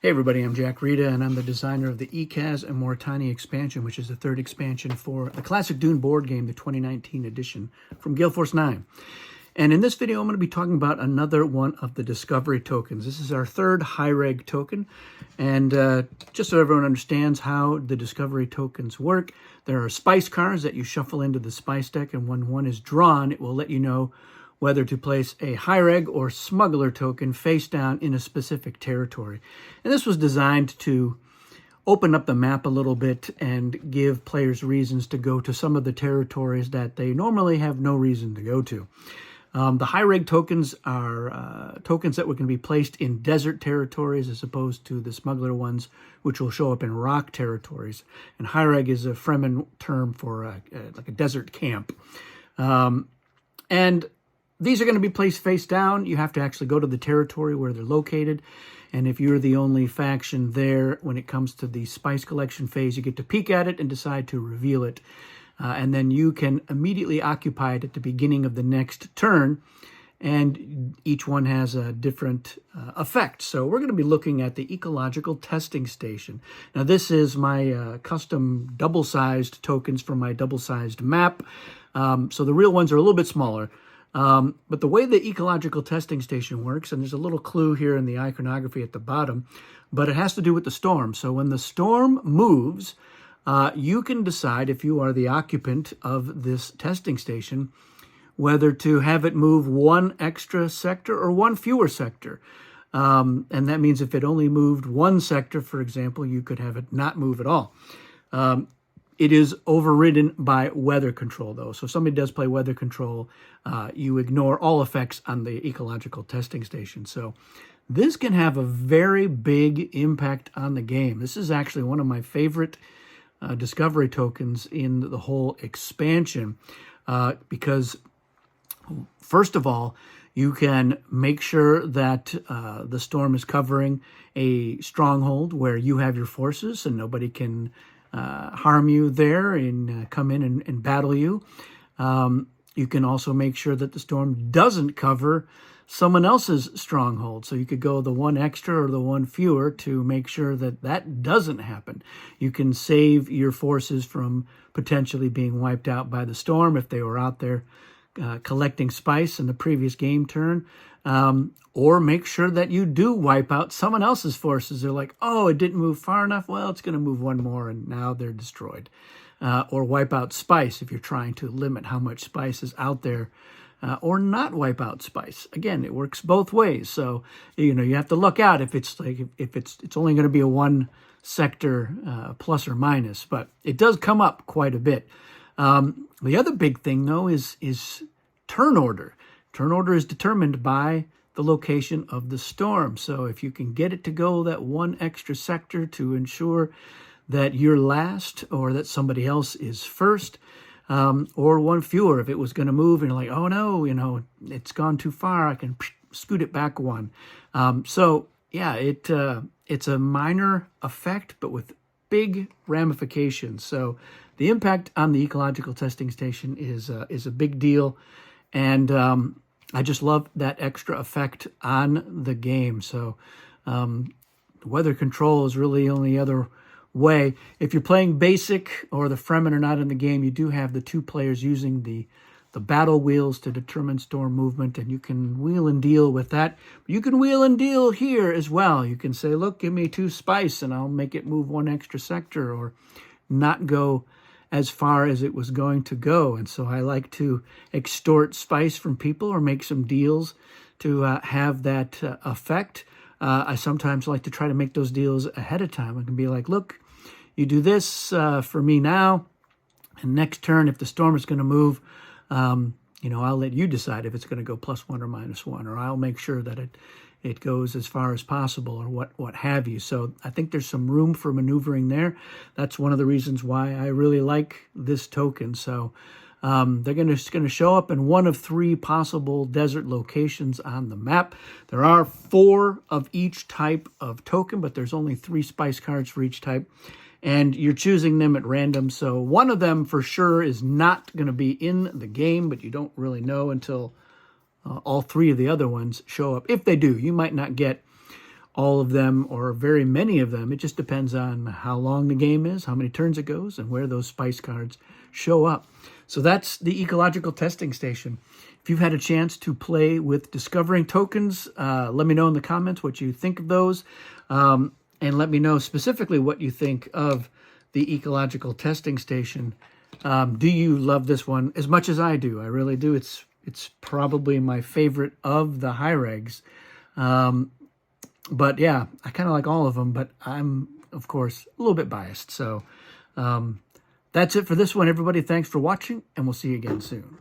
Hey everybody, I'm Jack Rita, and I'm the designer of the ECAS and More Tiny expansion, which is the third expansion for the classic Dune board game, the 2019 edition from Gale Force 9. And in this video, I'm going to be talking about another one of the discovery tokens. This is our third Hiereg token, and just so everyone understands how the discovery tokens work, there are spice cards that you shuffle into the spice deck, and when one is drawn, it will let you know whether to place a Hiereg or smuggler token face down in a specific territory. And this was designed to open up the map a little bit and give players reasons to go to some of the territories that they normally have no reason to go to. The Hiereg tokens are tokens that were going to be placed in desert territories as opposed to the smuggler ones, which will show up in rock territories. And Hiereg is a Fremen term for like a desert camp. And these are going to be placed face down. You have to actually go to the territory where they're located. And if you're the only faction there when it comes to the spice collection phase, you get to peek at it and decide to reveal it. And then you can immediately occupy it at the beginning of the next turn. And each one has a different effect. So we're going to be looking at the Ecological Testing Station. Now this is my custom double-sized tokens from my double-sized map. So the real ones are a little bit smaller. But the way the Ecological Testing Station works, and there's a little clue here in the iconography at the bottom, but it has to do with the storm. So when the storm moves, you can decide, if you are the occupant of this testing station, whether to have it move one extra sector or one fewer sector. And that means if it only moved one sector, for example, you could have it not move at all. It is overridden by weather control, though. So if somebody does play weather control, you ignore all effects on the Ecological Testing Station. So this can have a very big impact on the game. This is actually one of my favorite discovery tokens in the whole expansion because, first of all, you can make sure that the storm is covering a stronghold where you have your forces and nobody can harm you there and come in and battle you. You can also make sure that the storm doesn't cover someone else's stronghold. So you could go the one extra or the one fewer to make sure that that doesn't happen. You can save your forces from potentially being wiped out by the storm if they were out there collecting spice in the previous game turn. Or make sure that you do wipe out someone else's forces. They're like, oh, it didn't move far enough. Well, it's going to move one more, and now they're destroyed. Or wipe out spice if you're trying to limit how much spice is out there. Or not wipe out spice. Again, it works both ways. So, you have to look out if it's only going to be a one sector plus or minus. But it does come up quite a bit. The other big thing, though, is turn order. Turn order is determined by the location of the storm. So if you can get it to go that one extra sector to ensure that you're last or that somebody else is first, or one fewer, if it was going to move and you're like, oh no, it's gone too far, I can scoot it back one. So yeah, it's a minor effect, but with big ramifications. So the impact on the Ecological Testing Station is a big deal. And I just love that extra effect on the game. So weather control is really the only other way. If you're playing basic or the Fremen are not in the game, you do have the two players using the battle wheels to determine storm movement, and you can wheel and deal with that. You can wheel and deal here as well. You can say, look, give me 2 spice and I'll make it move one extra sector, or not go as far as it was going to go. And so I like to extort spice from people or make some deals to have that effect. I sometimes like to try to make those deals ahead of time. I can be like, look, you do this for me now, and next turn, if the storm is going to move, I'll let you decide if it's going to go +1 or -1, or I'll make sure that it goes as far as possible, or what have you. So I think there's some room for maneuvering there. That's one of the reasons why I really like this token. So they're going to show up in one of 3 possible desert locations on the map. There are 4 of each type of token, but there's only 3 spice cards for each type. And you're choosing them at random. So one of them for sure is not going to be in the game, but you don't really know until all 3 of the other ones show up. If they do, you might not get all of them or very many of them. It just depends on how long the game is, how many turns it goes, and where those spice cards show up. So that's the Ecological Testing Station. If you've had a chance to play with discovering tokens, let me know in the comments what you think of those. And let me know specifically what you think of the Ecological Testing Station. Do you love this one as much as I do? I really do. It's probably my favorite of the Hieregs. But yeah, I kind of like all of them, but I'm, of course, a little bit biased. So that's it for this one, everybody. Thanks for watching, and we'll see you again soon.